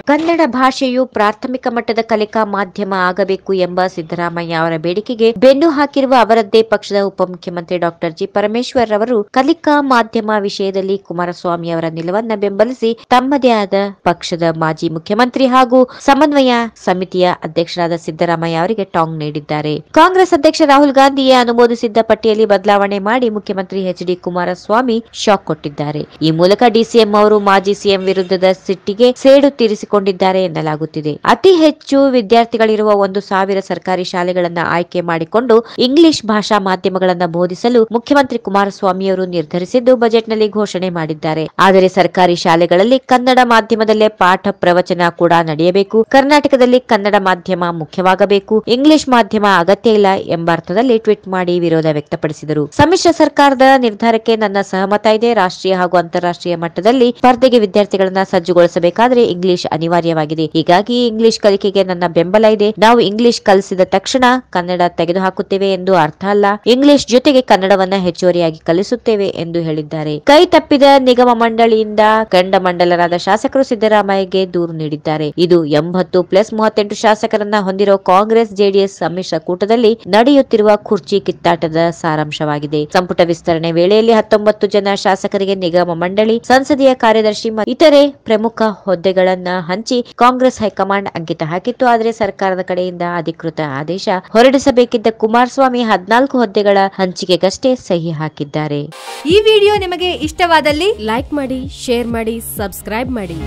ಕನ್ನಡ ಭಾಷೆಯು ಪ್ರಾಥಮಿಕ ಮಟ್ಟದ ಕಲಿಕಾ ಮಾಧ್ಯಮ ಆಗಬೇಕು ಎಂಬ ಸಿದ್ದರಾಮಯ್ಯ ಅವರ ಬೇಡಿಕೆಗೆ ಬೆನ್ನು ಹಾಕಿರುವ ಅವರದ್ದೇ ಪಕ್ಷದ ಉಪಮುಖ್ಯಮಂತ್ರಿ ಡಾಕ್ಟರ್ ಜಿ ಪರಮೇಶ್ವರ್ ಅವರು ಕಲಿಕಾ ಮಾಧ್ಯಮ ವಿಷಯದಲ್ಲಿ ಕುಮಾರಸ್ವಾಮಿ ಅವರ ನಿಲುವನ್ನ ಬೆಂಬಲಿಸಿ ತಮ್ಮದೇ ಆದ ಪಕ್ಷದ ಮಾಜಿ ಮುಖ್ಯಮಂತ್ರಿ ಹಾಗೂ ಸಮನ್ವಯ ಸಮಿತಿಯ ಅಧ್ಯಕ್ಷರಾದ ಸಿದ್ದರಾಮಯ್ಯ ಅವರಿಗೆ ಟಾಂಗ್ ನೀಡಿದ್ದಾರೆ. ಕಾಂಗ್ರೆಸ್ ಅಧ್ಯಕ್ಷ ರಾಹುಲ್ ಗಾಂಧಿಯೇ ಅನುಮೋದಿಸಿದ್ದ ಪಟ್ಟಿಯಲ್ಲಿ ಬದಲಾವಣೆ ಮಾಡಿ ಮುಖ್ಯಮಂತ್ರಿ ಎಚ್.ಡಿ. ಕುಮಾರಸ್ವಾಮಿ ಶಾಕ್ ಕೊಟ್ಟಿದ್ದಾರೆ. ಈ ಮೂಲಕ ಡಿಸಿಎಂ ಅವರು ಮಾಜಿ ಸಿಎಂ ವಿರುದ್ಧದ ಸಿಟ್ಟಿಗೆ ಸೇಡು ತೀರಿಸಿಕೊಂಡಿದ್ದಾರೆ ಎನ್ನಲಾಗುತ್ತಿದೆ. ಅತಿ ಹೆಚ್ಚು ವಿದ್ಯಾರ್ಥಿಗಳಿರುವ 1,000 ಸರ್ಕಾರಿ ಶಾಲೆಗಳನ್ನು ಆಯ್ಕೆ ಮಾಡಿಕೊಂಡು ಇಂಗ್ಲಿಷ್ ಭಾಷಾ ಮಾಧ್ಯಮಗಳನ್ನು ಬೋಧಿಸಲು ಮುಖ್ಯಮಂತ್ರಿ ಕುಮಾರಸ್ವಾಮಿಯವರು ನಿರ್ಧರಿಸಿದ್ದು ಬಜೆಟ್ನಲ್ಲಿ ಘೋಷಣೆ ಮಾಡಿದ್ದಾರೆ. ಆದರೆ ಸರ್ಕಾರಿ ಶಾಲೆಗಳಲ್ಲಿ ಕನ್ನಡ ಮಾಧ್ಯಮದಲ್ಲೇ ಪಾಠ ಪ್ರವಚನ ಕೂಡ ನಡೆಯಬೇಕು. ಕರ್ನಾಟಕದಲ್ಲಿ ಕನ್ನಡ ಮಾಧ್ಯಮ ಮುಖ್ಯವಾಗಬೇಕು, ಇಂಗ್ಲಿಷ್ ಮಾಧ್ಯಮ ಅಗತ್ಯ ಇಲ್ಲ ಎಂಬ ಅರ್ಥದಲ್ಲಿ ಟ್ವೀಟ್ ಮಾಡಿ ವಿರೋಧ ವ್ಯಕ್ತಪಡಿಸಿದರು. ಸಮ್ಮಿಶ್ರ ಸರ್ಕಾರದ ನಿರ್ಧಾರಕ್ಕೆ ನನ್ನ ಸಹಮತ ಇದೆ. ರಾಷ್ಟ್ರೀಯ ಹಾಗೂ ಅಂತಾರಾಷ್ಟ್ರೀಯ ಮಟ್ಟದಲ್ಲಿ ಸ್ಪರ್ಧೆಗೆ ವಿದ್ಯಾರ್ಥಿಗಳನ್ನ ಸಜ್ಜುಗೊಳಿಸಬೇಕಾದ್ರೆ ಇಂಗ್ಲಿಷ್ ಅನಿವಾರ್ಯವಾಗಿದೆ. ಹೀಗಾಗಿ ಇಂಗ್ಲಿಷ್ ಕಲಿಕೆಗೆ ನನ್ನ ಬೆಂಬಲ ಇದೆ. ನಾವು ಇಂಗ್ಲಿಷ್ ಕಲಿಸಿದ ತಕ್ಷಣ ಕನ್ನಡ ತೆಗೆದುಹಾಕುತ್ತೇವೆ ಎಂದು ಅರ್ಥ ಅಲ್ಲ. ಇಂಗ್ಲಿಷ್ ಜೊತೆಗೆ ಕನ್ನಡವನ್ನ ಹೆಚ್ಚುವರಿಯಾಗಿ ಕಲಿಸುತ್ತೇವೆ ಎಂದು ಹೇಳಿದ್ದಾರೆ. ಕೈ ತಪ್ಪಿದ ನಿಗಮ ಮಂಡಳಿಯಿಂದ ಕೆಂಡಾಮಂಡಲರಾದ ಶಾಸಕರು ಸಿದ್ದರಾಮಯ್ಯಗೆ ದೂರು ನೀಡಿದ್ದಾರೆ. ಇದು 80+38 ಶಾಸಕರನ್ನ ಹೊಂದಿರುವ ಕಾಂಗ್ರೆಸ್ ಜೆಡಿಎಸ್ ಸಮ್ಮಿಶ್ರ ಕೂಟದಲ್ಲಿ ನಡೆಯುತ್ತಿರುವ ಕುರ್ಚಿ ಕಿತ್ತಾಟದ ಸಾರಾಂಶವಾಗಿದೆ. ಸಂಪುಟ ವಿಸ್ತರಣೆ ವೇಳೆಯಲ್ಲಿ 19 ಜನ ಶಾಸಕರಿಗೆ ನಿಗಮ ಮಂಡಳಿ, ಸಂಸದೀಯ ಕಾರ್ಯದರ್ಶಿ ಮತ್ತು ಇತರೆ ಪ್ರಮುಖ ಹುದ್ದೆಗಳನ್ನ ಹಂಚಿ ಕಾಂಗ್ರೆಸ್ ಹೈಕಮಾಂಡ್ ಅಂಕಿತ ಹಾಕಿತ್ತು. ಆದರೆ ಸರ್ಕಾರದ ಕಡೆಯಿಂದ ಅಧಿಕೃತ ಆದೇಶ ಹೊರಡಿಸಬೇಕಿದ್ದ ಕುಮಾರಸ್ವಾಮಿ 14 ಹುದ್ದೆಗಳ ಹಂಚಿಕೆಗಷ್ಟೇ ಸಹಿ ಹಾಕಿದ್ದಾರೆ. ಈ ವಿಡಿಯೋ ನಿಮಗೆ ಇಷ್ಟವಾದಲ್ಲಿ ಲೈಕ್ ಮಾಡಿ, ಶೇರ್ ಮಾಡಿ, ಸಬ್ಸ್ಕ್ರೈಬ್ ಮಾಡಿ.